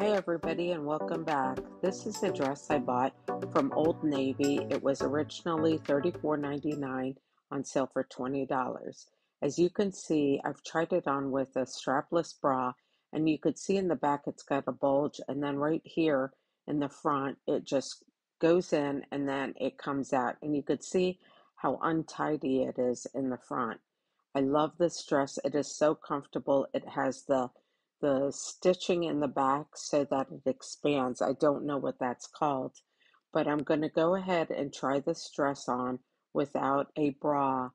Hi, everybody, and welcome back. This is a dress I bought from Old Navy. It was originally $34.99 on sale for $20. As you can see, I've tried it on with a strapless bra, and you could see in the back it's got a bulge, and then right here in the front, it just goes in and then it comes out, and you could see how untidy it is in the front. I love this dress. It is so comfortable. It has the stitching in the back so that it expands. I don't know what that's called, but I'm going to go ahead and try this dress on without a bra.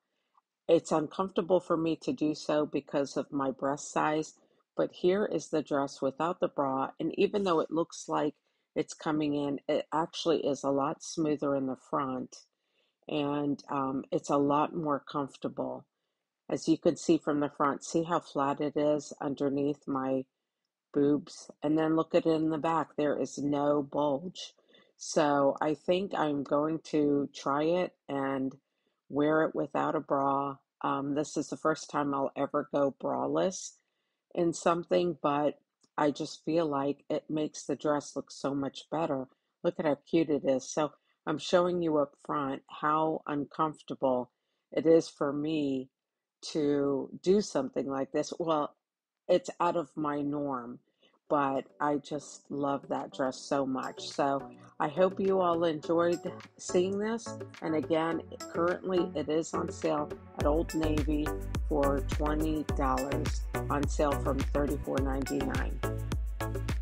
It's uncomfortable for me to do so because of my breast size, but here is the dress without the bra, and even though it looks like it's coming in, it actually is a lot smoother in the front, and it's a lot more comfortable. As you can see from the front, see how flat it is underneath my boobs, and then look at it in the back. There is no bulge. So I think I'm going to try it and wear it without a bra. This is the first time I'll ever go braless in something, but I just feel like it makes the dress look so much better. Look at how cute it is. So I'm showing you up front how uncomfortable it is for me to do something like this. Well, it's out of my norm, but I just love that dress so much. So I hope you all enjoyed seeing this. And again, currently it is on sale at Old Navy for $20, on sale from $34.99.